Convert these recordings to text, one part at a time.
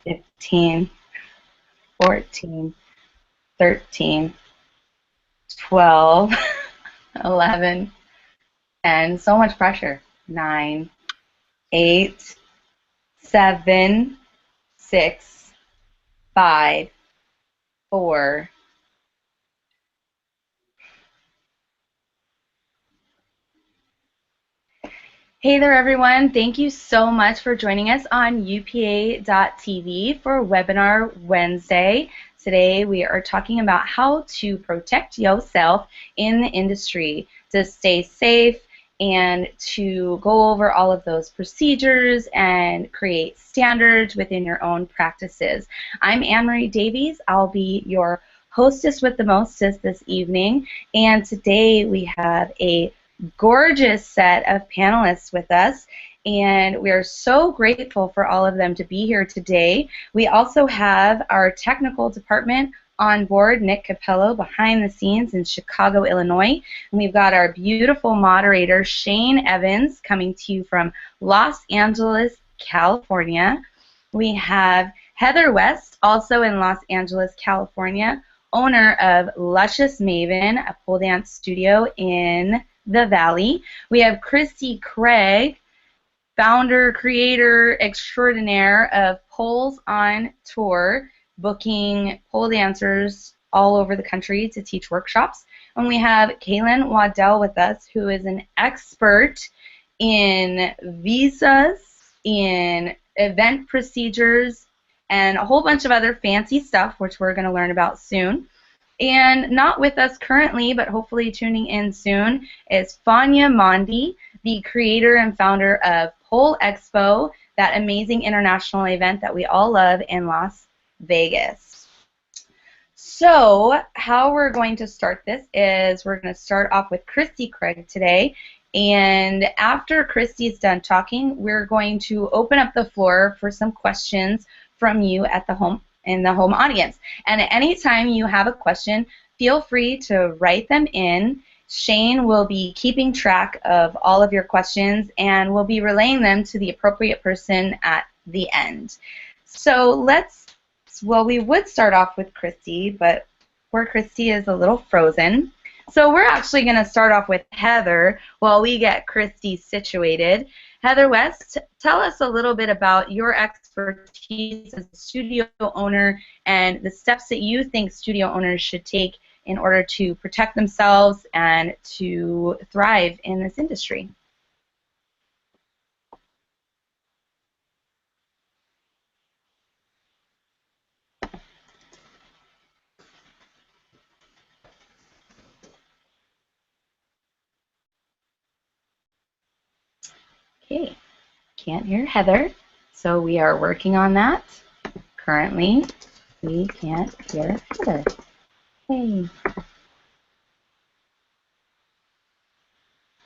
15, 14, 13, 12, 11, and so much pressure. 9, 8, 7, 6, 5, 4. Hey there, everyone. Thank you so much for joining us on UPA.tv for Webinar Wednesday. Today we are talking about how to protect yourself in the industry, to stay safe, and to go over all of those procedures and create standards within your own practices. I'm Anne-Marie Davies. I'll be your hostess with the mostest this evening, and today we have a gorgeous set of panelists with us, and we are so grateful for all of them to be here today. We also have our technical department on board, Nick Capello, behind the scenes in Chicago, Illinois. And we've got our beautiful moderator, Shane Evans, coming to you from Los Angeles, California. We have Heather West, also in Los Angeles, California, owner of Luscious Maven, a pole dance studio in the Valley. We have Christy Craig, founder, creator extraordinaire of Poles on Tour, booking pole dancers all over the country to teach workshops. And we have Kaylin Waddell with us, who is an expert in visas, in event procedures, and a whole bunch of other fancy stuff, which we're going to learn about soon. And not with us currently, but hopefully tuning in soon, is Fania Mondi, the creator and founder of Pole Expo, that amazing international event that we all love in Las Vegas. So how we're going to start this is we're going to start off with Christy Craig today. And after Christy's done talking, we're going to open up the floor for some questions from you at the home audience. And at any time you have a question, feel free to write them in. Shane will be keeping track of all of your questions, and we'll be relaying them to the appropriate person at the end. So we would start off with Christy, but poor Christy is a little frozen. So we're actually going to start off with Heather while we get Christy situated. Heather West, tell us a little bit about your expertise as a studio owner and the steps that you think studio owners should take in order to protect themselves and to thrive in this industry. Okay, can't hear Heather, so we are working on that. Currently, we can't hear Heather. Hey.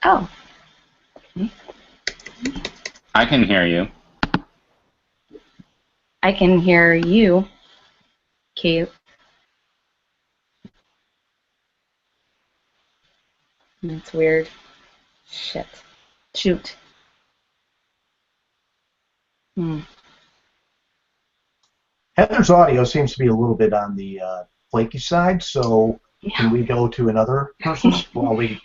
Oh. Okay. I can hear you. I can hear you, Kate. That's weird. Shit. Shoot. Heather's audio seems to be a little bit on the flaky side, so can we go to another person while we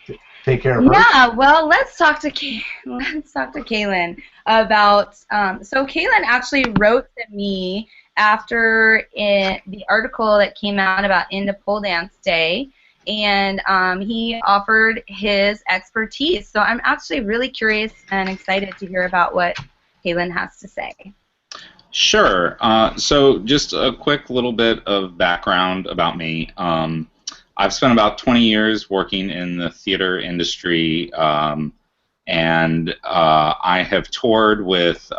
take care of her? Yeah, well, let's talk to Kaylin about. So Kaylin actually wrote to me after the article that came out about Into Pole Dance Day, and he offered his expertise. So I'm actually really curious and excited to hear about what Kaylin has to say. Sure. So just a quick little bit of background about me. I've spent about 20 years working in the theater industry, and I have toured with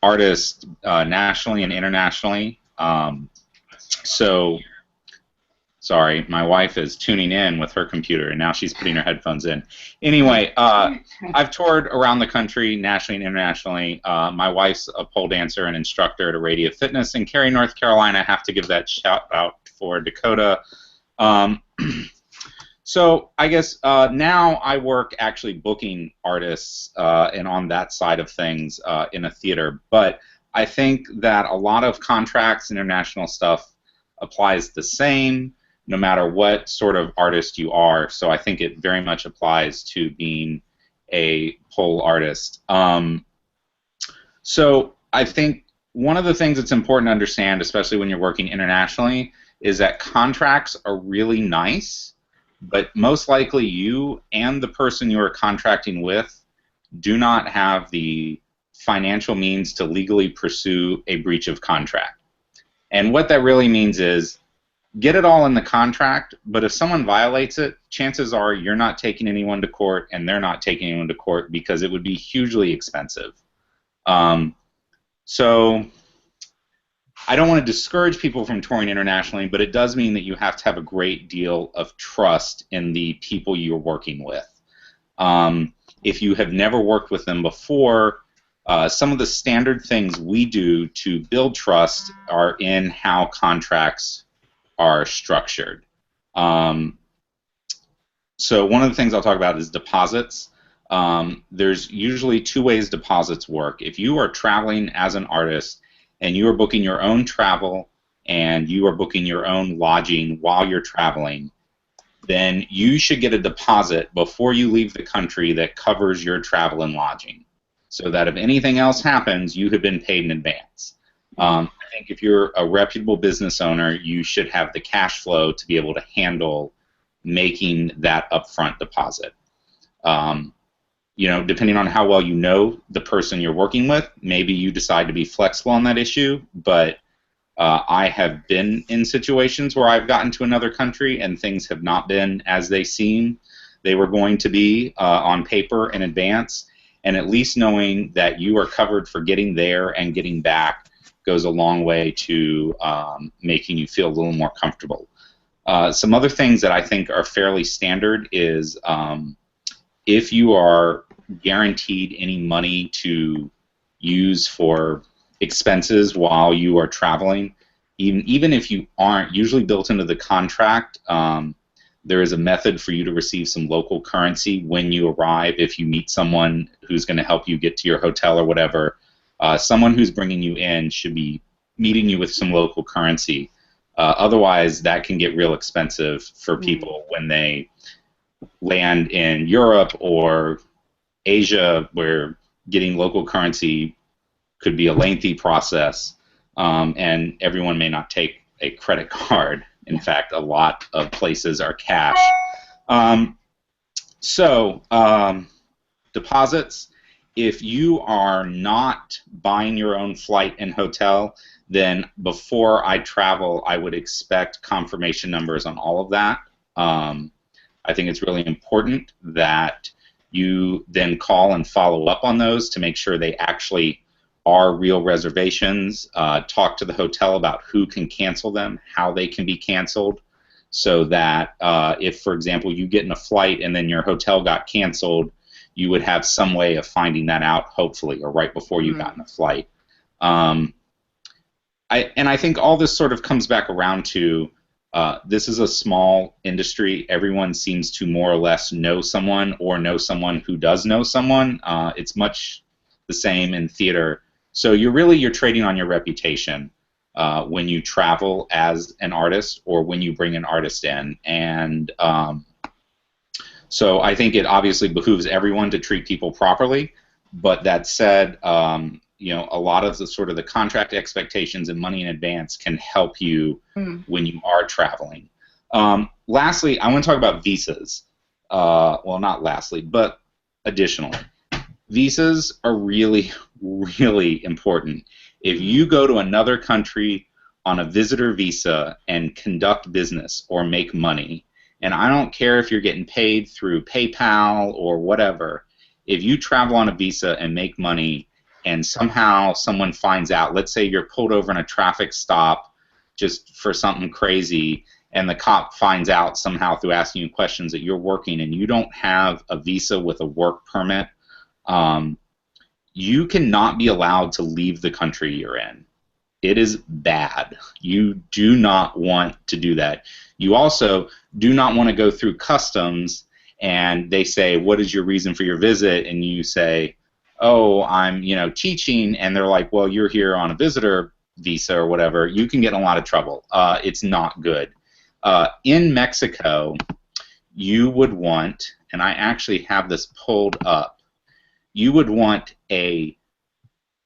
artists nationally and internationally. Sorry, my wife is tuning in with her computer, and now she's putting her headphones in. Anyway, I've toured around the country, nationally and internationally. My wife's a pole dancer and instructor at Aradia Fitness in Cary, North Carolina. I have to give that shout out for Dakota. So I guess now I work actually booking artists and on that side of things in a theater, but I think that a lot of contracts, international stuff, applies the same no matter what sort of artist you are. So I think it very much applies to being a pole artist. So I think one of the things that's important to understand, especially when you're working internationally, is that contracts are really nice, but most likely you and the person you are contracting with do not have the financial means to legally pursue a breach of contract. And what that really means is get it all in the contract, but if someone violates it, chances are you're not taking anyone to court and they're not taking anyone to court because it would be hugely expensive. So I don't want to discourage people from touring internationally, but it does mean that you have to have a great deal of trust in the people you're working with. If you have never worked with them before, some of the standard things we do to build trust are in how contracts are structured. So one of the things I'll talk about is deposits. There's usually two ways deposits work. If you are traveling as an artist and you are booking your own travel and you are booking your own lodging while you're traveling, then you should get a deposit before you leave the country that covers your travel and lodging, so that if anything else happens, you have been paid in advance. I think if you're a reputable business owner, you should have the cash flow to be able to handle making that upfront deposit. You know, depending on how well you know the person you're working with, maybe you decide to be flexible on that issue, but I have been in situations where I've gotten to another country and things have not been as they seem they were going to be on paper in advance, and at least knowing that you are covered for getting there and getting back goes a long way to making you feel a little more comfortable. Some other things that I think are fairly standard is if you are guaranteed any money to use for expenses while you are traveling, even if you aren't, usually built into the contract, there is a method for you to receive some local currency when you arrive. If you meet someone who's going to help you get to your hotel or whatever, someone who's bringing you in should be meeting you with some local currency. Otherwise, that can get real expensive for people when they land in Europe or Asia, where getting local currency could be a lengthy process, and everyone may not take a credit card. In fact, a lot of places are cash. Deposits, if you are not buying your own flight and hotel, then before I travel, I would expect confirmation numbers on all of that. I think it's really important that you then call and follow up on those to make sure they actually are real reservations. Talk to the hotel about who can cancel them, how they can be canceled, so that if, for example, you get in a flight and then your hotel got canceled, you would have some way of finding that out, hopefully, or right before you got in a flight. I think all this sort of comes back around to this is a small industry. Everyone seems to more or less know someone or know someone who does know someone. It's much the same in theater. So you're trading on your reputation when you travel as an artist or when you bring an artist in. And so I think it obviously behooves everyone to treat people properly. But that said, you know, a lot of the sort of the contract expectations and money in advance can help you when you are traveling. Lastly, I want to talk about visas. Well, not lastly, but additionally. Visas are really, really important. If you go to another country on a visitor visa and conduct business or make money, and I don't care if you're getting paid through PayPal or whatever, if you travel on a visa and make money and somehow someone finds out, let's say you're pulled over in a traffic stop just for something crazy, and the cop finds out somehow through asking you questions that you're working and you don't have a visa with a work permit, you cannot be allowed to leave the country you're in. It is bad. You do not want to do that. You also do not want to go through customs and they say, what is your reason for your visit? And you say, oh, I'm, teaching, and they're like, well, you're here on a visitor visa or whatever, you can get in a lot of trouble. It's not good. In Mexico, you would want, and I actually have this pulled up, you would want a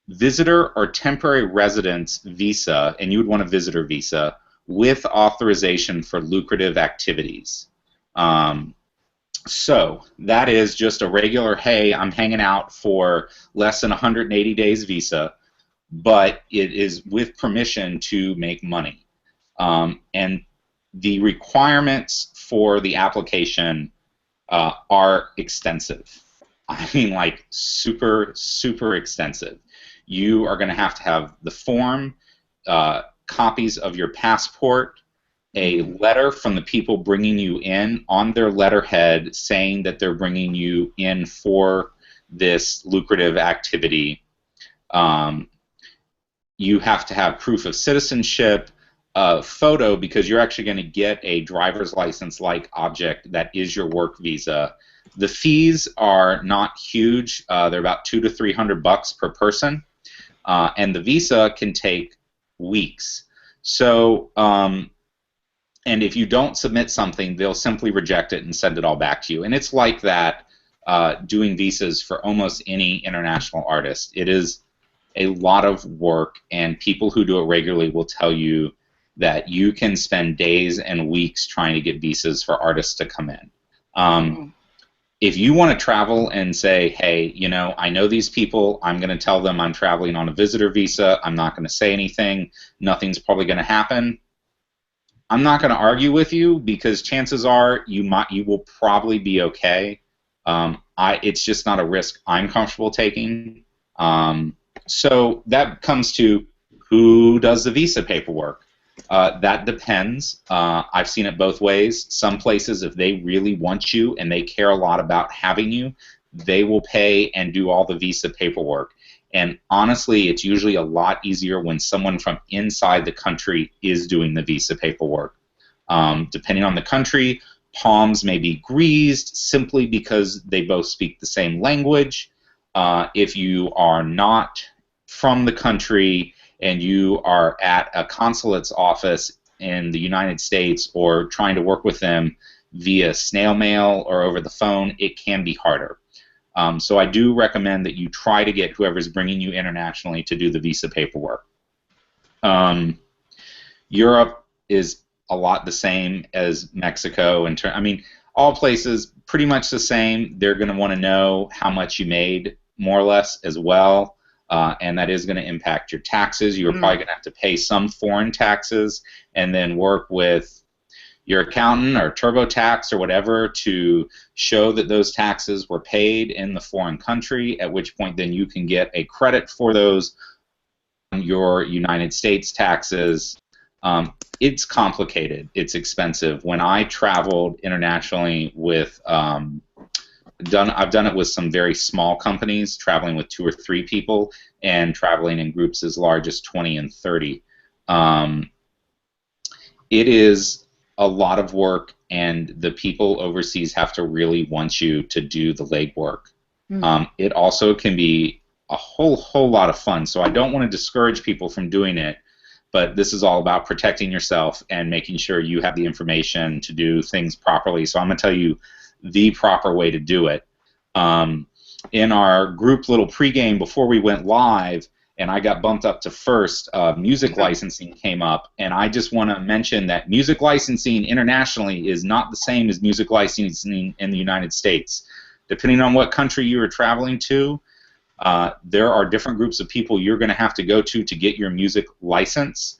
visitor or temporary residence visa, and you would want a visitor visa with authorization for lucrative activities. So that is just a regular, hey, I'm hanging out for less than 180 days visa, but it is with permission to make money. And the requirements for the application are extensive. I mean, like super, super extensive. You are going to have the form, copies of your passport, a letter from the people bringing you in on their letterhead saying that they're bringing you in for this lucrative activity. You have to have proof of citizenship, a photo, because you're actually going to get a driver's license-like object that is your work visa. The fees are not huge. They're about $200 to $300 per person, and the visa can take weeks. So, and if you don't submit something, they'll simply reject it and send it all back to you. And it's like that doing visas for almost any international artist. It is a lot of work, and people who do it regularly will tell you that you can spend days and weeks trying to get visas for artists to come in. If you want to travel and say, hey, I know these people, I'm going to tell them I'm traveling on a visitor visa, I'm not going to say anything, nothing's probably going to happen, I'm not going to argue with you, because chances are you will probably be okay. It's just not a risk I'm comfortable taking. So that comes to who does the visa paperwork. That depends. I've seen it both ways. Some places, if they really want you and they care a lot about having you, they will pay and do all the visa paperwork. And honestly, it's usually a lot easier when someone from inside the country is doing the visa paperwork. Depending on the country, palms may be greased simply because they both speak the same language. If you are not from the country and you are at a consulate's office in the United States or trying to work with them via snail mail or over the phone, it can be harder. So I do recommend that you try to get whoever's bringing you internationally to do the visa paperwork. Europe is a lot the same as Mexico. I mean, all places pretty much the same. They're going to want to know how much you made, more or less, as well. And that is going to impact your taxes. You're probably going to have to pay some foreign taxes and then work with your accountant or TurboTax or whatever to show that those taxes were paid in the foreign country, at which point then you can get a credit for those on your United States taxes. It's complicated. It's expensive. When I traveled internationally with I've done it with some very small companies, traveling with 2 or 3 people, and traveling in groups as large as 20 and 30. It is a lot of work, and the people overseas have to really want you to do the legwork. It also can be a whole lot of fun, so I don't want to discourage people from doing it, but this is all about protecting yourself and making sure you have the information to do things properly. So I'm going to tell you the proper way to do it. In our group little pregame before we went live, and I got bumped up to first, music licensing came up, and I just want to mention that music licensing internationally is not the same as music licensing in the United States. Depending on what country you are traveling to, there are different groups of people you're going to have to go to get your music license.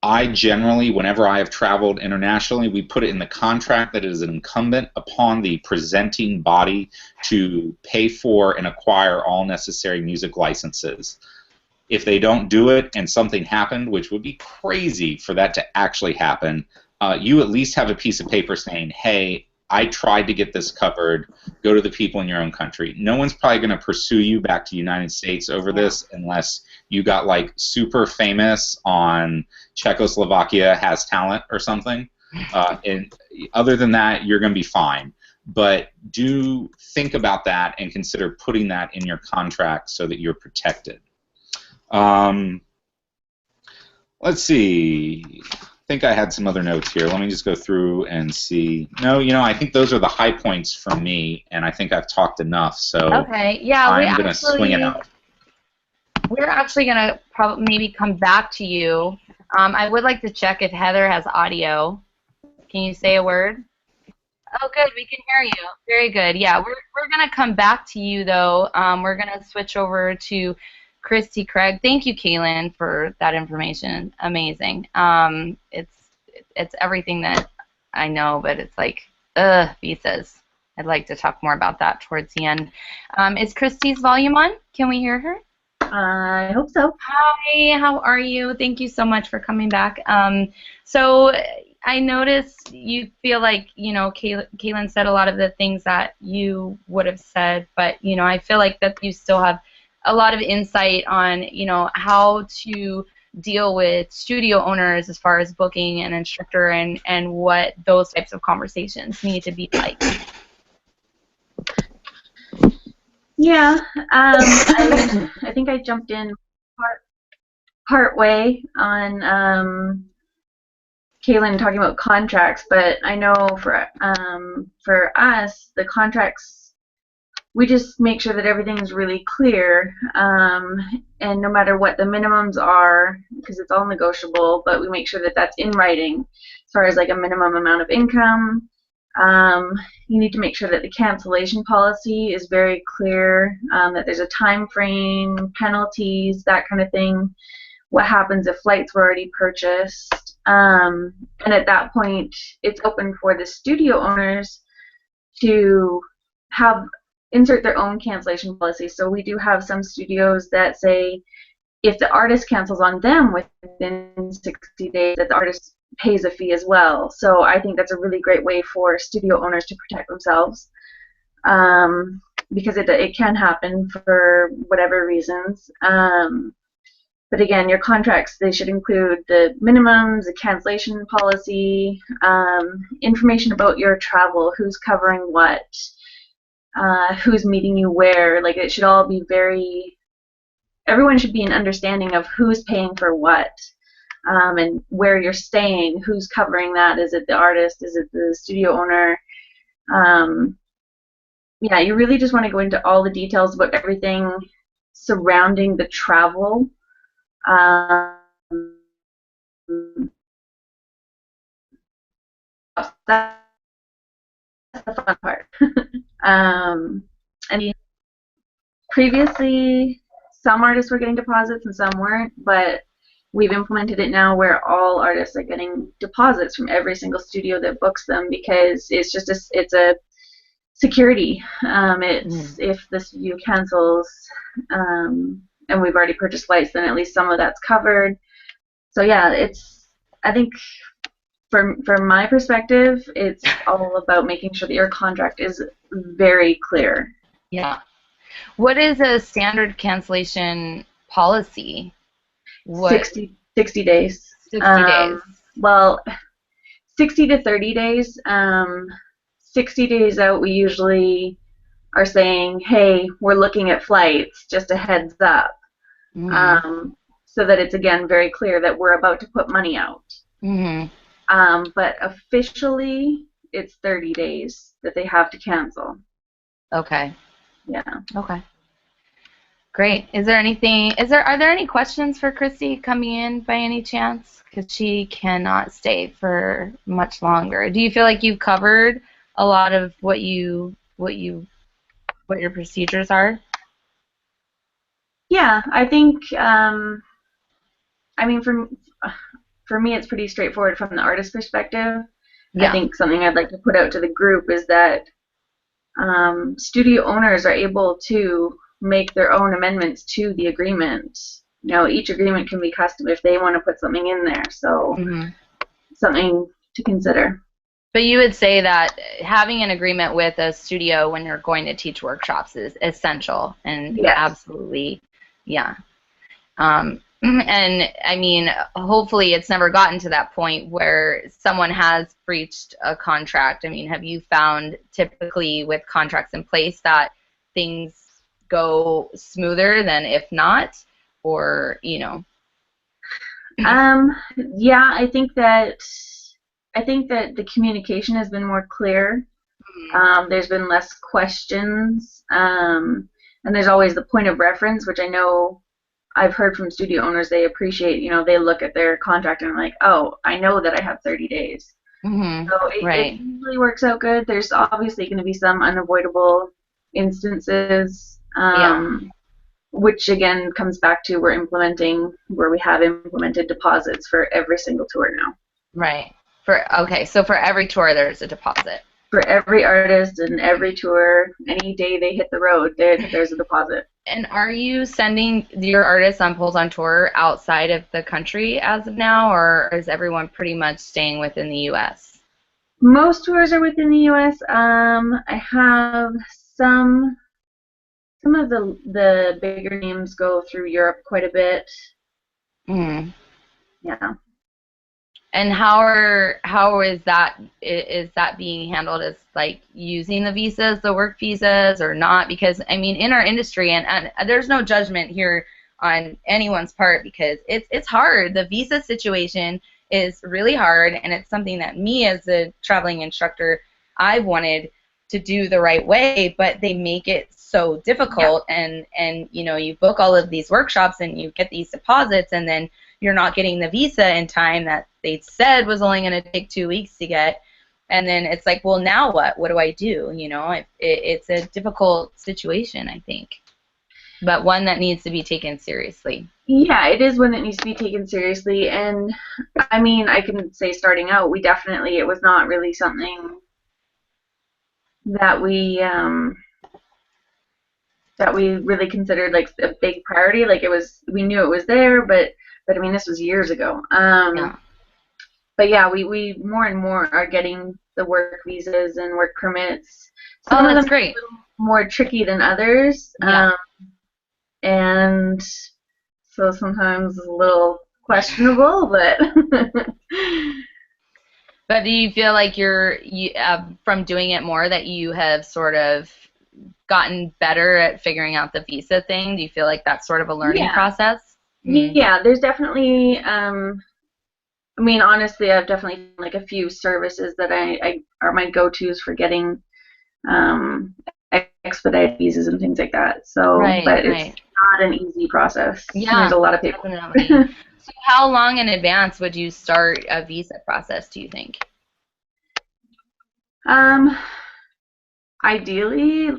I generally, whenever I have traveled internationally, we put it in the contract that it is incumbent upon the presenting body to pay for and acquire all necessary music licenses. If they don't do it and something happened, which would be crazy for that to actually happen, you at least have a piece of paper saying, hey, I tried to get this covered. Go to the people in your own country. No one's probably going to pursue you back to the United States over this unless you got like super famous on Czechoslovakia Has Talent or something. And other than that, you're going to be fine. but do think about that and consider putting that in your contract so that you're protected. Let's see. I think I had some other notes here. Let me just go through and see. No, I think those are the high points for me, and I think I've talked enough, so okay, yeah, I'm going to swing it out. We're actually going to probably maybe come back to you. I would like to check if Heather has audio. Can you say a word? Oh, good. We can hear you. Very good. Yeah, we're going to come back to you, though. We're going to switch over to Christy Craig. Thank you, Kaylin, for that information. Amazing. It's everything that I know, but it's like, visas. I'd like to talk more about that towards the end. Is Christy's volume on? Can we hear her? I hope so. Hi, how are you? Thank you so much for coming back. So I noticed you feel like, Kaylin said a lot of the things that you would have said, but, I feel like that you still have a lot of insight on, how to deal with studio owners as far as booking an instructor and what those types of conversations need to be like. Yeah, I think I jumped in part way on Kaylin talking about contracts, but I know for us, the contracts, we just make sure that everything's really clear, and no matter what the minimums are, because it's all negotiable, but we make sure that that's in writing as far as like a minimum amount of income. You need to make sure that the cancellation policy is very clear, that there's a time frame, penalties, that kind of thing. What happens if flights were already purchased? And at that point, it's open for the studio owners to insert their own cancellation policy. So we do have some studios that say if the artist cancels on them within 60 days, that the artist pays a fee as well. So I think that's a really great way for studio owners to protect themselves, because it can happen for whatever reasons. But again, your contracts, they should include the minimums, the cancellation policy, information about your travel, who's covering what, who's meeting you where. Like, it should all be everyone should be an understanding of who's paying for what, and where you're staying, who's covering that. Is it the artist? Is it the studio owner? Yeah, you really just want to go into all the details about everything surrounding the travel. That's the fun part. And previously, some artists were getting deposits and some weren't, but we've implemented it now where all artists are getting deposits from every single studio that books them, because it's a security. If the studio cancels, and we've already purchased flights, then at least some of that's covered. So yeah, I think from my perspective, it's all about making sure that your contract is very clear. Yeah. What is a standard cancellation policy? 60 days. 60 days. Well, 60 to 30 days. 60 days out, we usually are saying, hey, we're looking at flights, just a heads up. Mm-hmm. So that it's, again, very clear that we're about to put money out. Mm-hmm. But officially, it's 30 days that they have to cancel. Okay. Yeah. Okay. Great. Are there any questions for Christy coming in by any chance? Because she cannot stay for much longer. Do you feel like you've covered a lot of what your procedures are? Yeah, I think. I mean, for me, it's pretty straightforward from the artist perspective. Yeah. I think something I'd like to put out to the group is that studio owners are able to make their own amendments to the agreement. Each agreement can be custom if they want to put something in there. So something to consider. But you would say that having an agreement with a studio when you're going to teach workshops is essential, and yes. Absolutely, yeah. And I mean, hopefully it's never gotten to that point where someone has breached a contract. I mean, have you found typically with contracts in place that things go smoother than if not? Or, you know? Yeah, I think that the communication has been more clear. There's been less questions, and there's always the point of reference, which I know I've heard from studio owners they appreciate. You know, they look at their contract and are like, oh, I know that I have 30 days. Mm-hmm. So it usually works out good. There's obviously going to be some unavoidable instances, which again comes back to where we have implemented deposits for every single tour now. Right. So for every tour there's a deposit. For every artist and every tour, any day they hit the road, there's a deposit. And are you sending your artists on Poles on Tour outside of the country as of now, or is everyone pretty much staying within the U.S.? Most tours are within the U.S. I have some of the bigger names go through Europe quite a bit. Mm-hmm. Yeah. And how is that being handled? As like using the visas, the work visas, or not? Because I mean, in our industry, and there's no judgment here on anyone's part, because it's hard. The visa situation is really hard, and it's something that me as a traveling instructor, I've wanted to do the right way, but they make it so difficult. Yeah. And you know, you book all of these workshops and you get these deposits, and then you're not getting the visa in time that they said was only going to take 2 weeks to get. And then it's like, well, now what? What do I do? You know, it's a difficult situation, I think, but one that needs to be taken seriously. Yeah, it is one that needs to be taken seriously. And I mean, I can say starting out, it was not really something that we really considered like a big priority. Like we knew it was there, but I mean, this was years ago. But yeah, we more and more are getting the work visas and work permits. Some of them great. Are a little more tricky than others. Yeah. And so sometimes a little questionable, but. But do you feel like from doing it more that you have sort of gotten better at figuring out the visa thing? Do you feel like that's sort of a learning process? Mm-hmm. Yeah, there's definitely, I mean, honestly, I've definitely like a few services that I are my go-tos for getting expedited visas and things like that. So, but it's not an easy process. Yeah, there's a lot of people. Definitely. So how long in advance would you start a visa process, do you think? Ideally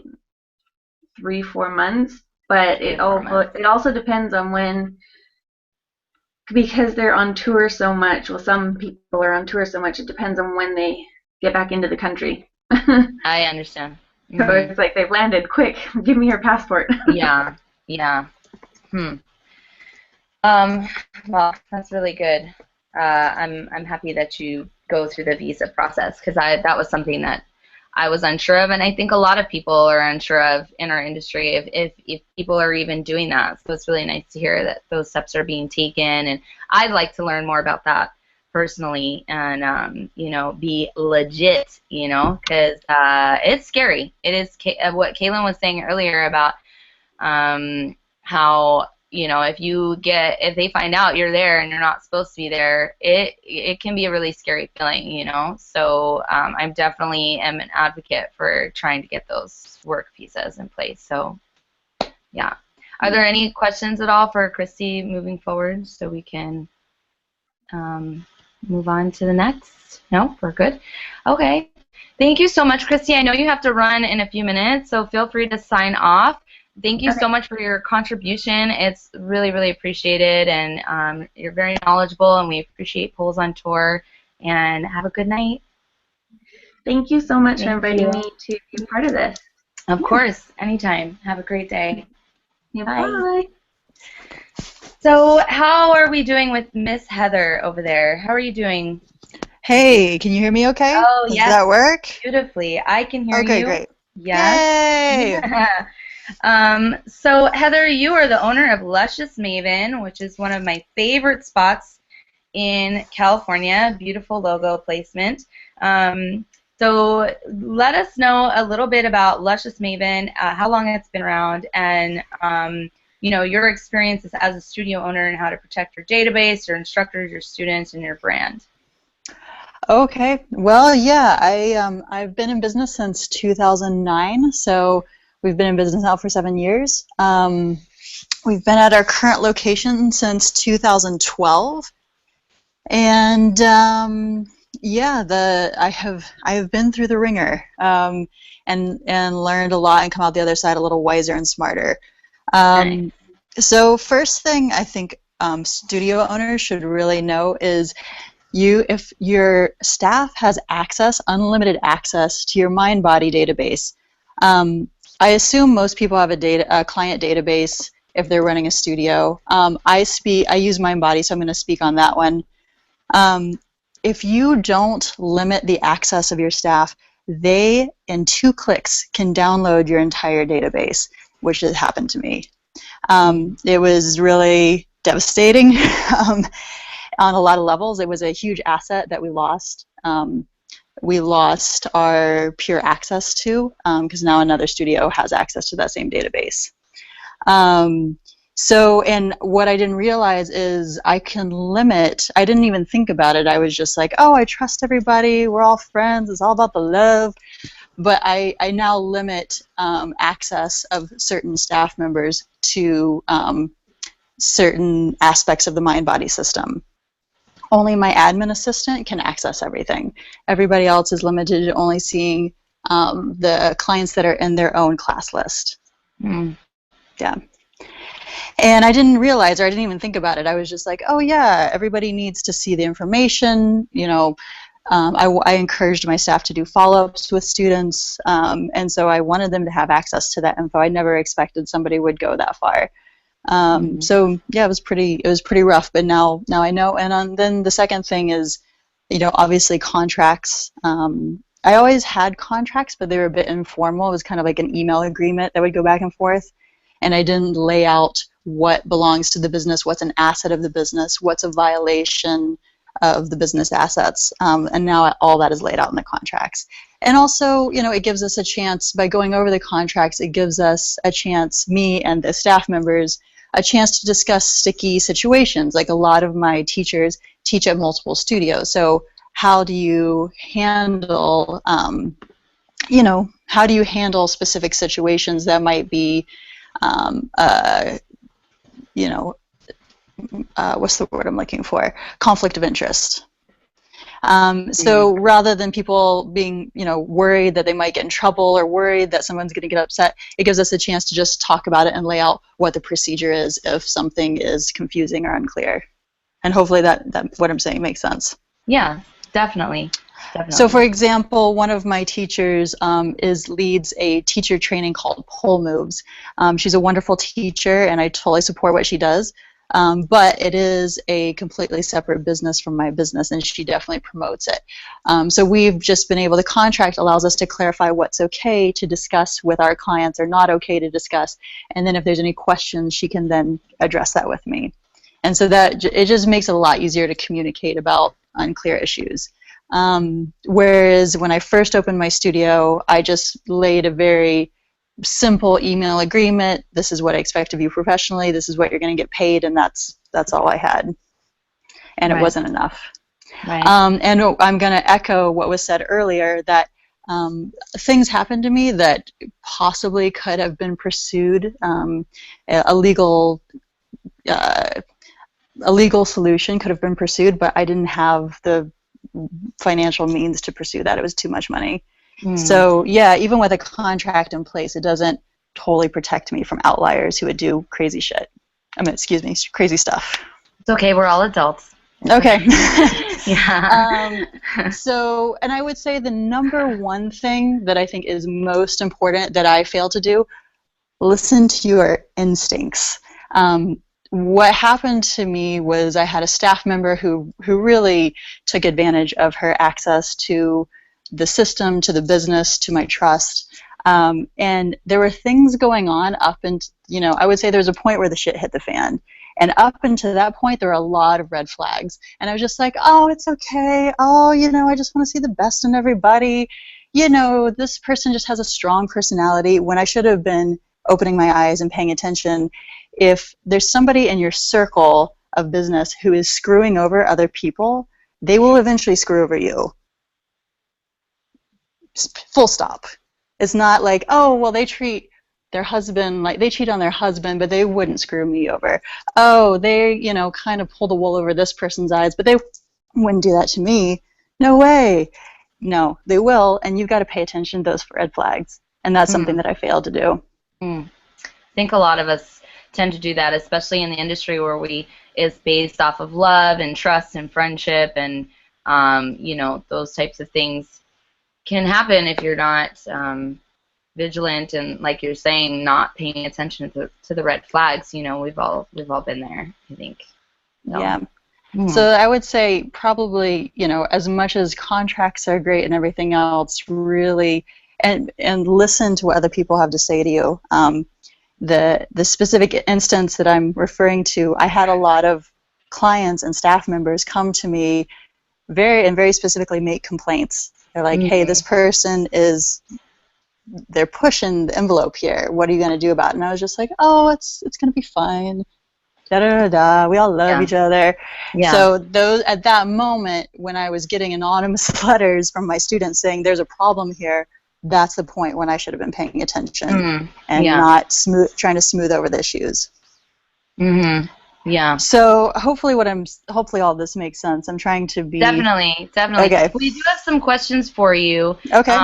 3-4 months, but it also depends on when, because they're on tour so much. Well, some people are on tour so much, it depends on when they get back into the country. I understand. Mm-hmm. So it's like they've landed, quick, give me your passport. Yeah. Well, that's really good. I'm happy that you go through the visa process, because that was something that I was unsure of, and I think a lot of people are unsure of in our industry if people are even doing that. So it's really nice to hear that those steps are being taken, and I'd like to learn more about that personally, and you know, be legit, you know, because it's scary. It is what Kaylin was saying earlier about how, you know, if they find out you're there and you're not supposed to be there, it can be a really scary feeling, you know. So I definitely am an advocate for trying to get those work visas in place. So yeah. Are there any questions at all for Christy moving forward, so we can move on to the next? No, we're good. Okay. Thank you so much, Christy. I know you have to run in a few minutes, so feel free to sign off. Thank you so much for your contribution. It's really, really appreciated, and you're very knowledgeable, and we appreciate Poles on Tour, and have a good night. Thank you so much for inviting me to be part of this. Of course, anytime. Have a great day. Yeah, bye. So how are we doing with Miss Heather over there? How are you doing? Hey, can you hear me okay? Oh, yes. Does that work? Beautifully. I can hear you. Okay, great. Yes. Yay! So Heather, you are the owner of Luscious Maven, which is one of my favorite spots in California. Beautiful logo placement. So let us know a little bit about Luscious Maven, how long it's been around, and your experiences as a studio owner and how to protect your database, your instructors, your students, and your brand. Okay. Well, yeah, I've been in business since 2009, so we've been in business now for 7 years. We've been at our current location since 2012, and yeah, I have been through the ringer, and learned a lot and come out the other side a little wiser and smarter. Nice. So first thing I think studio owners should really know is if your staff has unlimited access to your MindBody database. I assume most people have a client database if they're running a studio. I use MindBody, so I'm going to speak on that one. If you don't limit the access of your staff, they, in 2 clicks, can download your entire database, which has happened to me. It was really devastating on a lot of levels. It was a huge asset that we lost. We lost our pure access to, because now another studio has access to that same database. And what I didn't realize is I didn't even think about it. I was just like, oh, I trust everybody. We're all friends. It's all about the love. But I now limit access of certain staff members to certain aspects of the MindBody system. Only my admin assistant can access everything. Everybody else is limited to only seeing the clients that are in their own class list. Yeah. And I didn't realize, or I didn't even think about it. I was just like, oh yeah, everybody needs to see the information. I encouraged my staff to do follow-ups with students, and so I wanted them to have access to that info. I never expected somebody would go that far. So yeah, it was pretty rough, but now I know. And then the second thing is, obviously contracts. I always had contracts, but they were a bit informal. It was kind of like an email agreement that would go back and forth, and I didn't lay out what belongs to the business, what's an asset of the business, what's a violation of the business assets, and now all that is laid out in the contracts. And also, it gives us a chance, by going over the contracts, it gives us a chance, me and the staff members, a chance to discuss sticky situations. Like a lot of my teachers teach at multiple studios, so how do you handle, how do you handle specific situations that might be, what's the word I'm looking for? Conflict of interest. So rather than people being, worried that they might get in trouble or worried that someone's going to get upset, it gives us a chance to just talk about it and lay out what the procedure is if something is confusing or unclear. And hopefully that what I'm saying makes sense. Yeah, definitely. So, for example, one of my teachers leads a teacher training called Pole Moves. She's a wonderful teacher, and I totally support what she does. But it is a completely separate business from my business, and she definitely promotes it. So we've just been able, the contract allows us to clarify what's okay to discuss with our clients or not okay to discuss, and then if there's any questions, she can then address that with me. And so that it just makes it a lot easier to communicate about unclear issues. Whereas when I first opened my studio, I just laid a very simple email agreement. This is what I expect of you professionally. This is what you're going to get paid, and that's all I had, and It wasn't enough. Right. And I'm going to echo what was said earlier, that things happened to me that possibly could have been pursued. A legal solution could have been pursued, but I didn't have the financial means to pursue that. It was too much money. So yeah, even with a contract in place, it doesn't totally protect me from outliers who would do crazy shit. Crazy stuff. It's okay, we're all adults. Okay. Yeah. So, and I would say the number one thing that I think is most important that I fail to do, listen to your instincts. What happened to me was I had a staff member who really took advantage of her access to the system, to the business, to my trust. And there were things going on up and, I would say there was a point where the shit hit the fan. And up until that point, there were a lot of red flags. And I was just like, oh, it's okay. Oh, I just want to see the best in everybody. This person just has a strong personality, when I should have been opening my eyes and paying attention. If there's somebody in your circle of business who is screwing over other people, they will eventually screw over you. Full stop. It's not like, oh, well, they treat their husband like they cheat on their husband, but they wouldn't screw me over. Oh, they, kind of pull the wool over this person's eyes, but they wouldn't do that to me. No way. No, they will, and you've got to pay attention to those red flags. And that's something that I failed to do. I think a lot of us tend to do that, especially in the industry where it's based off of love and trust and friendship, and those types of things can happen if you're not vigilant and, like you're saying, not paying attention to the red flags. We've all been there, I think. So. Yeah. So I would say probably, as much as contracts are great and everything else, really, and listen to what other people have to say to you. The specific instance that I'm referring to, I had a lot of clients and staff members come to me very specifically make complaints. They're like, hey, this person they're pushing the envelope here. What are you going to do about it? And I was just like, oh, it's going to be fine. Da-da-da-da. We all love each other. Yeah. So at that moment, when I was getting anonymous letters from my students saying there's a problem here, that's the point when I should have been paying attention and not trying to smooth over the issues. Yeah. So hopefully all this makes sense. I'm trying to be... Definitely. Okay. We do have some questions for you. Okay.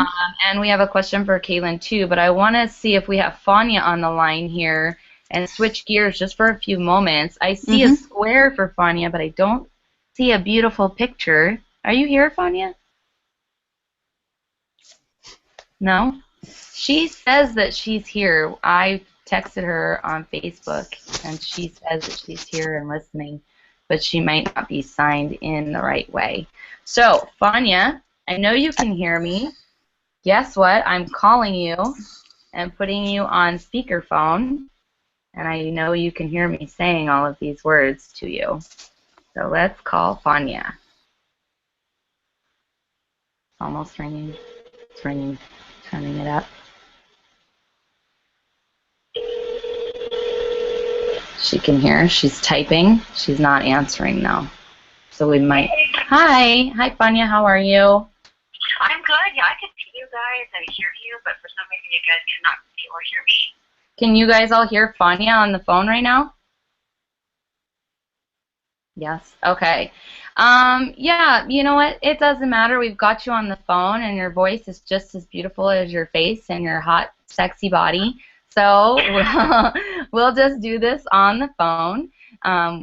And we have a question for Kaylin too, but I want to see if we have Fania on the line here and switch gears just for a few moments. I see a square for Fania, but I don't see a beautiful picture. Are you here, Fania? No? She says that she's here. I texted her on Facebook, and she says that she's here and listening, but she might not be signed in the right way. So, Fania, I know you can hear me. Guess what? I'm calling you and putting you on speakerphone, and I know you can hear me saying all of these words to you. So let's call Fania. Almost ringing. It's ringing. Turning it up. She can hear. She's typing. She's not answering though. So we might. Hi, Fania. How are you? I'm good. Yeah, I can see you guys. I hear you, but for some reason you guys cannot see or hear me. Can you guys all hear Fania on the phone right now? Yes. Okay. Yeah. You know what? It doesn't matter. We've got you on the phone, and your voice is just as beautiful as your face and your hot, sexy body. So we'll just do this on the phone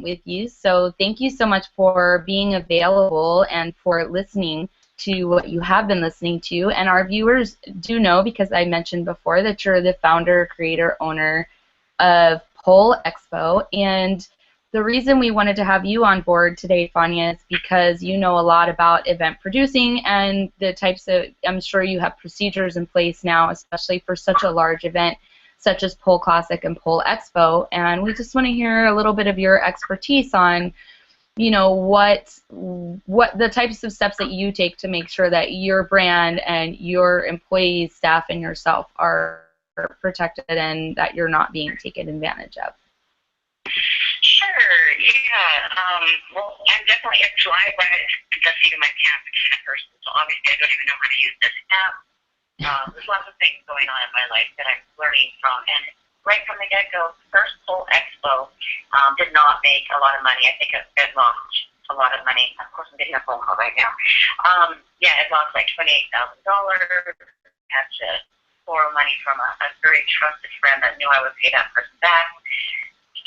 with you. So thank you so much for being available and for listening to what you have been listening to. And our viewers do know, because I mentioned before, that you're the founder, creator, owner of Pole Expo. And the reason we wanted to have you on board today, Fania, is because you know a lot about event producing and the types of, I'm sure you have procedures in place now, especially for such a large event such as Pole Classic and Pole Expo. And we just want to hear a little bit of your expertise on, you know, what the types of steps that you take to make sure that your brand and your employees, staff, and yourself are protected and that you're not being taken advantage of. Sure, yeah. Well, I'm definitely a fly-by the seat of my pants kind of person, so obviously I don't even know how to use this app. There's lots of things going on in my life that I'm learning from, and right from the get-go, first Pole Expo did not make a lot of money. I think it lost a lot of money. Of course, I'm getting a phone call right now. Yeah, it lost like $28,000. Had to borrow money from a very trusted friend that knew I would pay that person back.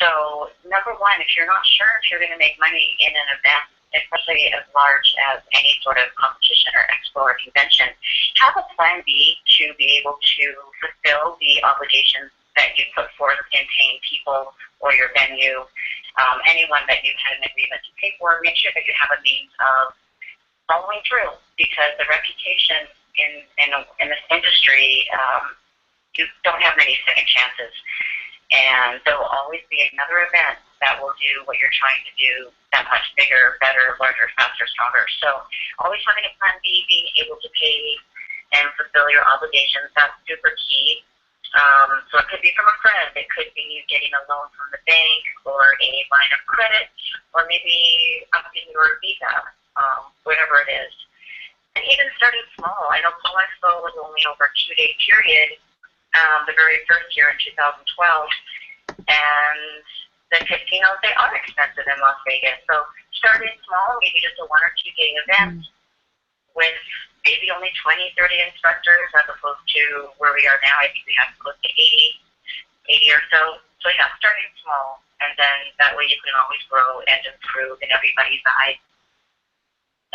So, number one, if you're not sure if you're going to make money in an event, especially as large as any sort of competition or expo or convention, have a plan B to be able to fulfill the obligations that you put forth in paying people or your venue, anyone that you've had an agreement to pay for. Make sure that you have a means of following through, because the reputation in this industry you don't have many second chances. And there will always be another event that will do what you're trying to do that much bigger, better, larger, faster, stronger. So always having a plan B, being able to pay and fulfill your obligations, that's super key. So it could be from a friend, it could be getting a loan from the bank or a line of credit, or maybe upping your visa, whatever it is. And even starting small. I know Pole Expo was only over a 2-day period, the very first year in 2012, and the casinos, they are expensive in Las Vegas. So starting small, maybe just a 1 or 2 day event with maybe only 20, 30 instructors as opposed to where we are now. I think we have close to 80 or so. So yeah, starting small, and then that way you can always grow and improve in everybody's eyes.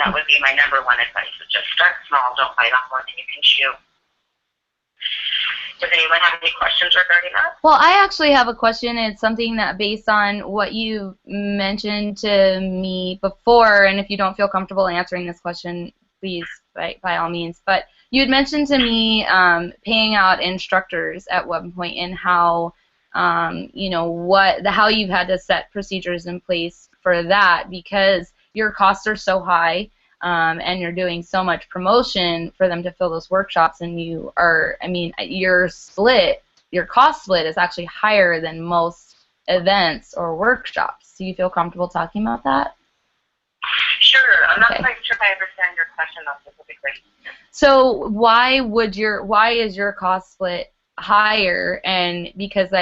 That would be my number one advice, is just start small, don't bite off more than you can chew. Does anyone have any questions regarding that? Well, I actually have a question. It's something that, based on what you mentioned to me before, and if you don't feel comfortable answering this question, please, by all means. But you had mentioned to me paying out instructors at one point, and how, you know, how you've had to set procedures in place for that, because your costs are so high. And you're doing so much promotion for them to fill those workshops, and you are, I mean, your cost split is actually higher than most events or workshops. Do you feel comfortable talking about that? Sure. I'm not quite sure if I understand your question though specifically. So why is your cost split higher? And because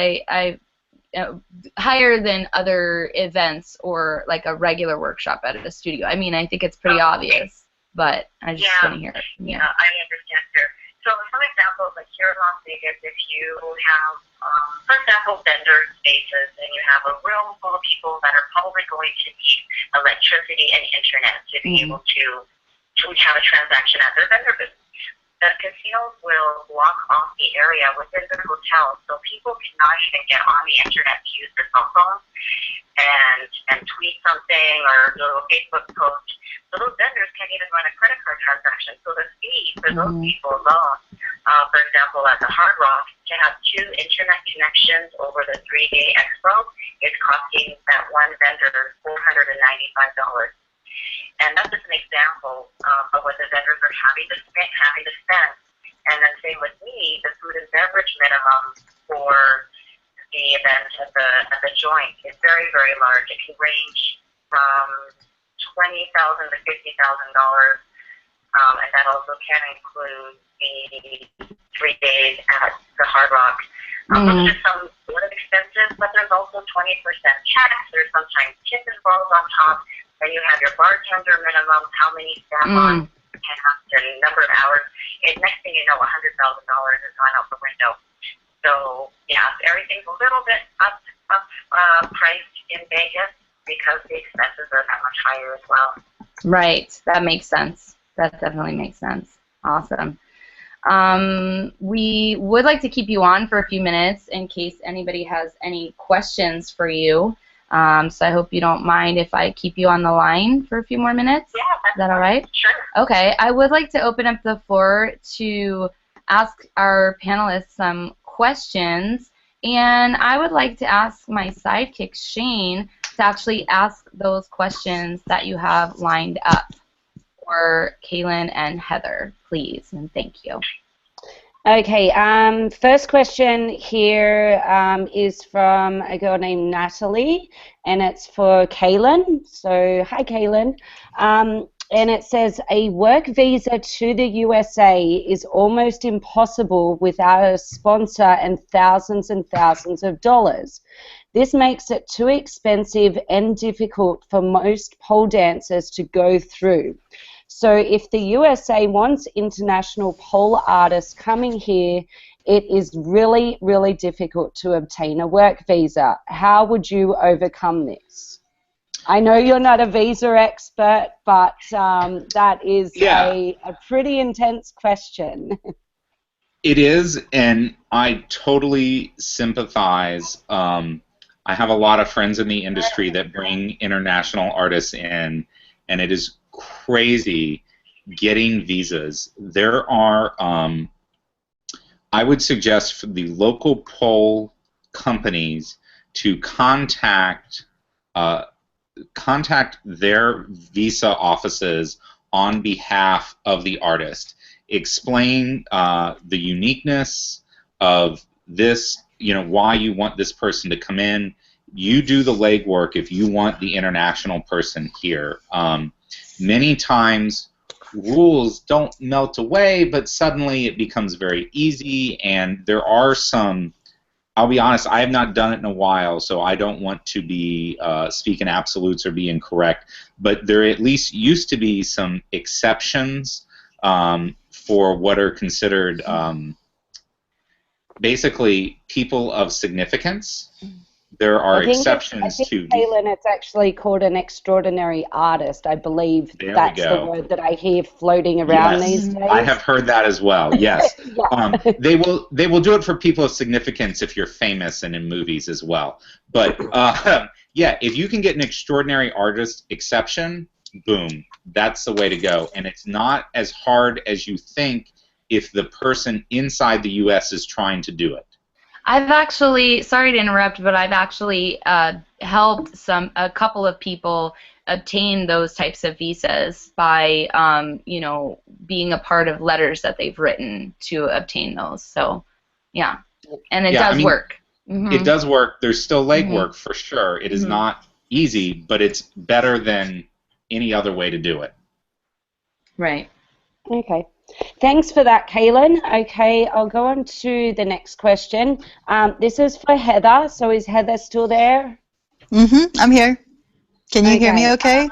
higher than other events or like a regular workshop at a studio. I mean, I think it's pretty obvious, but I just want to hear it. Yeah, I understand, sir. So some examples, like here in Las Vegas, if you have, for example, vendor spaces, and you have a room full of people that are probably going to need electricity and internet to be able to have a transaction at their vendor booth. The casinos will block off the area within the hotel, so people cannot even get on the internet to use their cell phones and tweet something or do a Facebook post. So those vendors can't even run a credit card transaction. So the fee for those people alone, for example, at the Hard Rock, to have 2 internet connections over the 3-day expo is costing that one vendor $495. And that's just an example of what the vendors are having to spend. And then same with me, the food and beverage minimum for the event at the joint is very, very large. It can range from $20,000 to $50,000, and that also can include the 3 days at the Hard Rock. Those are some sort of expensive, but there's also 20% tax. There's sometimes tip involved on top. Then you have your bartender minimum, how many staff on cast, and number of hours. And next thing you know, $100,000 has gone out the window. So yeah, everything's a little bit up priced in Vegas because the expenses are that much higher as well. Right. That makes sense. That definitely makes sense. Awesome. We would like to keep you on for a few minutes in case anybody has any questions for you. So I hope you don't mind if I keep you on the line for a few more minutes. Yeah, is that all right? Sure. Okay. I would like to open up the floor to ask our panelists some questions, and I would like to ask my sidekick, Shane, to actually ask those questions that you have lined up for Kaylin and Heather, please, and thank you. Okay, first question here is from a girl named Natalie, and it's for Kaylin. So, hi, Kaylin. And it says, a work visa to the USA is almost impossible without a sponsor and thousands of dollars. This makes it too expensive and difficult for most pole dancers to go through. So if the USA wants international pole artists coming here, it is really, really difficult to obtain a work visa. How would you overcome this? I know you're not a visa expert, but that is a pretty intense question. It is, and I totally sympathize. I have a lot of friends in the industry that bring international artists in, and it is crazy getting visas. There are I would suggest for the local poll companies to contact their visa offices on behalf of the artist. Explain the uniqueness of this, why you want this person to come in. You do the legwork if you want the international person here. Many times rules don't melt away, but suddenly it becomes very easy, and there are some, I'll be honest, I have not done it in a while, so I don't want to be speaking absolutes or be incorrect, but there at least used to be some exceptions for what are considered basically people of significance. There are exceptions to. Kaylin, it's actually called an extraordinary artist. I believe that's the word that I hear floating around these days. I have heard that as well. Yes, they will do it for people of significance if you're famous and in movies as well. But yeah, if you can get an extraordinary artist exception, boom, that's the way to go. And it's not as hard as you think if the person inside the U.S. is trying to do it. I've actually, sorry to interrupt, but I've actually helped a couple of people obtain those types of visas by, being a part of letters that they've written to obtain those. So, yeah, and it does work. Mm-hmm. It does work. There's still legwork for sure. It is not easy, but it's better than any other way to do it. Right. Okay. Thanks for that, Kaylin. Okay, I'll go on to the next question. This is for Heather. So is Heather still there? I'm here. Can you hear me okay?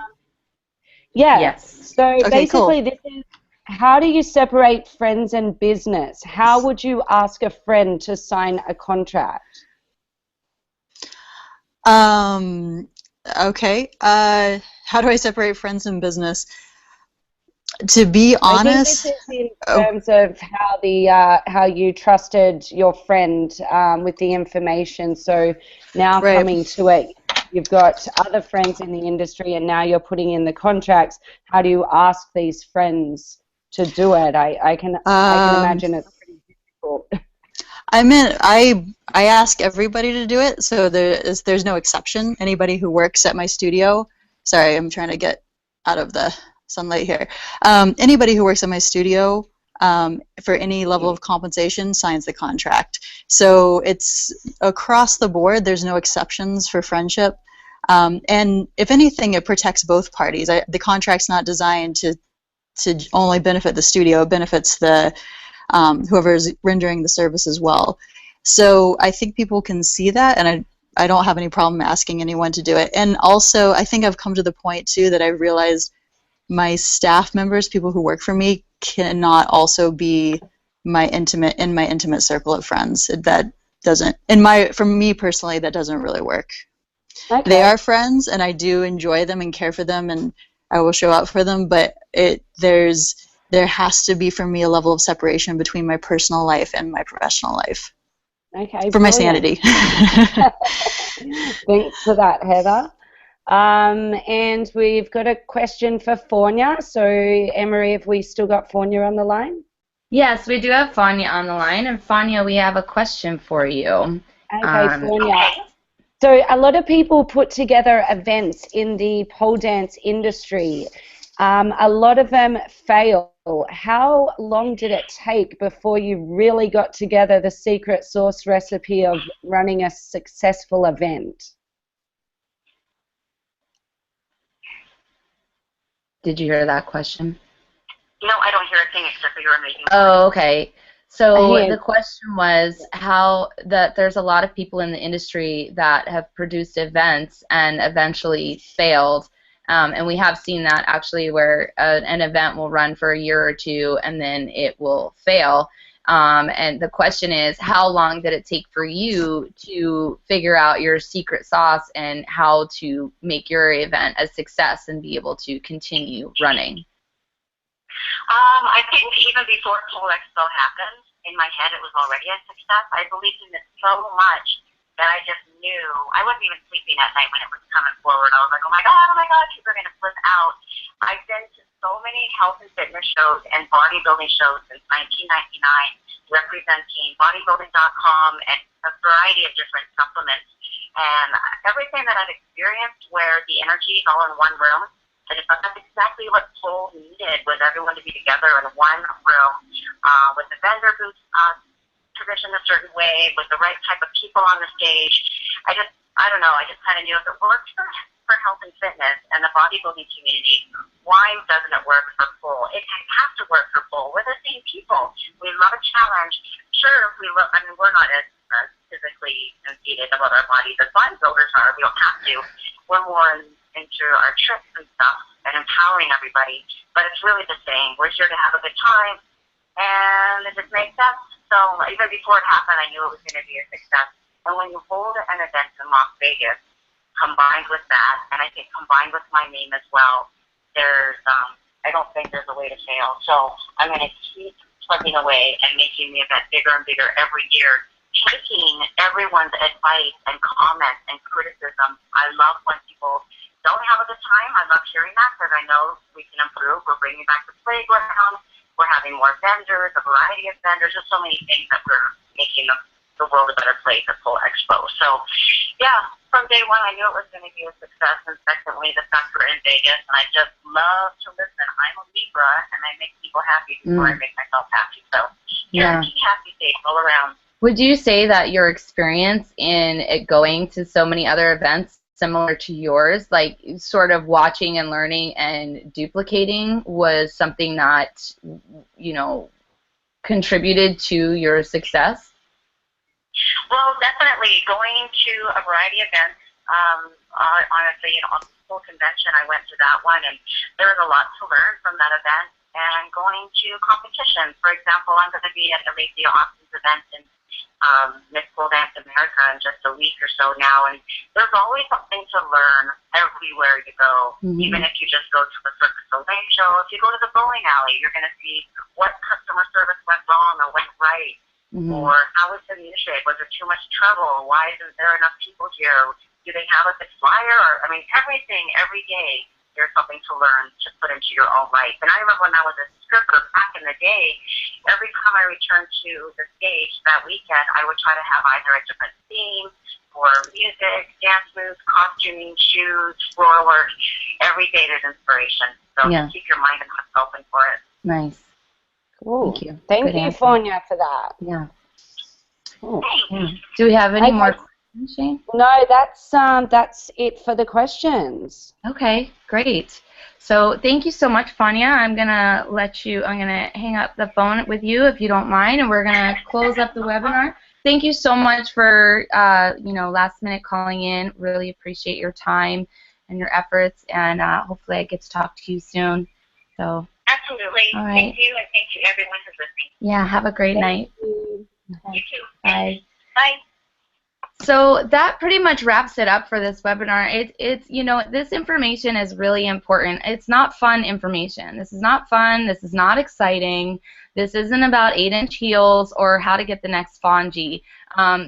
Yeah. Yes. So okay, basically cool. This is, how do you separate friends and business? How would you ask a friend to sign a contract? Okay. How do I separate friends and business? To be honest, I think this is in terms of how you trusted your friend with the information. So now coming to it, you've got other friends in the industry, and now you're putting in the contracts. How do you ask these friends to do it? I can imagine it's pretty difficult. I ask everybody to do it, so there's no exception. Anybody who works at my studio. Sorry, I'm trying to get out of the sunlight here. Anybody who works at my studio for any level of compensation signs the contract. So it's across the board. There's no exceptions for friendship. And if anything, it protects both parties. The contract's not designed to only benefit the studio. It benefits the whoever is rendering the service as well. So I think people can see that, and I don't have any problem asking anyone to do it. And also, I think I've come to the point too that I've realized my staff members, people who work for me, cannot also be in my intimate circle of friends. That doesn't, for me personally, that doesn't really work. Okay. They are friends, and I do enjoy them and care for them, and I will show up for them. But there has to be for me a level of separation between my personal life and my professional life. Okay. For my sanity. Thanks for that, Heather. And we've got a question for Fania. So, Emery, have we still got Fania on the line? Yes, we do have Fania on the line. And Fania, we have a question for you. Okay, Fania. So, a lot of people put together events in the pole dance industry. A lot of them fail. How long did it take before you really got together the secret sauce recipe of running a successful event? Did you hear that question? No, I don't hear a thing except for you were making. Oh, okay. So the question was that there's a lot of people in the industry that have produced events and eventually failed. And we have seen that actually where an event will run for a year or two and then it will fail. And the question is, how long did it take for you to figure out your secret sauce and how to make your event a success and be able to continue running? I think even before Pole Expo happened, in my head it was already a success. I believed in it so much that I just knew. I wasn't even sleeping at night when it was coming forward. I was like, oh my God, people are going to flip out. I've been to so many many health and fitness shows and bodybuilding shows since 1999, representing bodybuilding.com and a variety of different supplements. And everything that I've experienced where the energy is all in one room, and that's exactly what Pole needed, was everyone to be together in one room with the vendor booth positioned a certain way, with the right type of people on the stage. I don't know, I just kind of knew if it works for health and fitness and the bodybuilding community, why doesn't it work for Pole? It has to work for Pole. We're the same people. We love a challenge. Sure, we're not as physically conceited about our bodies as bodybuilders are. We don't have to. We're more into our tricks and stuff and empowering everybody. But it's really the same. We're here to have a good time, and it just makes sense. So even before it happened, I knew it was going to be a success. And when you hold an event in Las Vegas, combined with that, and I think combined with my name as well, I don't think there's a way to fail. So I'm going to keep plugging away and making the event bigger and bigger every year, taking everyone's advice and comments and criticism. I love when people don't have a good time. I love hearing that because I know we can improve. We're bringing back the playground. We're having more vendors, a variety of vendors. There's so many things that we're making the world a better place at Pole Expo. So, yeah, from day one, I knew it was going to be a success. And secondly, the fact we're in Vegas, and I just love to listen. I'm a Libra, and I make people happy before I make myself happy. So, guarantee happy days all around. Would you say that your experience in it going to so many other events similar to yours, like sort of watching and learning and duplicating, was something that, you know, contributed to your success? Well, definitely going to a variety of events. Honestly, you know, on the full convention, I went to that one, and there was a lot to learn from that event. And going to competitions, for example, I'm going to be at Alicia Austin's event in Miss Pole Dance America in just a week or so now, and there's always something to learn everywhere you go. Even if you just go to a Cirque du Soleil show, if you go to the bowling alley, you're going to see what customer service went wrong or went right. Or how was the music? Was there too much trouble? Why isn't there enough people here? Do they have a good flyer? I mean, everything, every day, there's something to learn to put into your own life. And I remember when I was a stripper back in the day, every time I returned to the stage that weekend, I would try to have either a different theme for music, dance moves, costuming, shoes, floor work. Every day there's inspiration. So keep your mind and heart open for it. Nice. Cool. Thank you. Thank Good you, answer. Fonya, for that. Yeah. Cool. Do we have any Okay. more questions, Shane? No, that's it for the questions. Okay, great. So thank you so much, Fonya. I'm gonna hang up the phone with you if you don't mind, and we're gonna close up the webinar. Thank you so much for last minute calling in. Really appreciate your time and your efforts, and hopefully I get to talk to you soon. So Absolutely. All right. Thank you, and thank you everyone who's listening. yeah, have a great night. You too. Bye. Bye. So that pretty much wraps it up for this webinar. It's this information is really important. It's not fun information. This is not fun. This is not exciting. This isn't about 8-inch heels or how to get the next Fonji.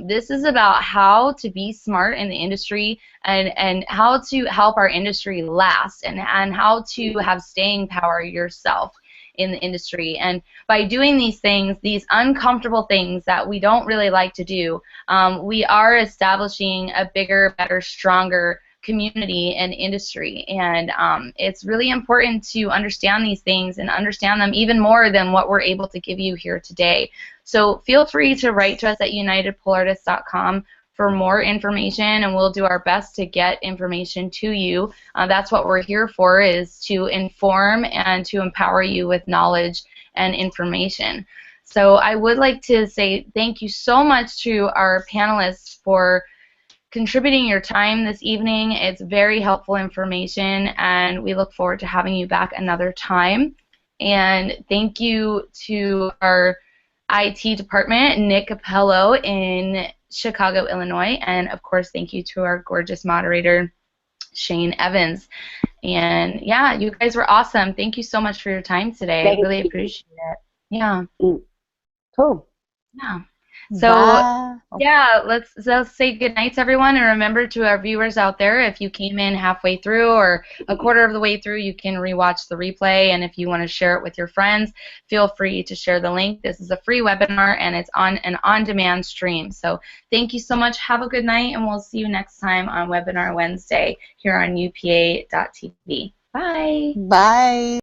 This is about how to be smart in the industry and how to help our industry last and how to have staying power yourself in the industry. And by doing these things, these uncomfortable things that we don't really like to do, we are establishing a bigger, better, stronger community and industry. And it's really important to understand these things and understand them even more than what we're able to give you here today. So feel free to write to us at unitedpoleartists.com for more information, and we'll do our best to get information to you. That's what we're here for, is to inform and to empower you with knowledge and information. So I would like to say thank you so much to our panelists for contributing your time this evening. It's very helpful information, and we look forward to having you back another time. And thank you to our IT department, Nick Capello in Chicago, Illinois, and of course thank you to our gorgeous moderator, Shane Evans. And yeah, you guys were awesome. Thank you so much for your time today. I really appreciate it. Yeah. Cool. Yeah. So, Bye. yeah, let's say good night to everyone, and remember to our viewers out there, if you came in halfway through or a quarter of the way through, you can rewatch the replay, and if you want to share it with your friends, feel free to share the link. This is a free webinar, and it's on an on-demand stream. So thank you so much. Have a good night, and we'll see you next time on Webinar Wednesday here on UPA.tv. Bye. Bye.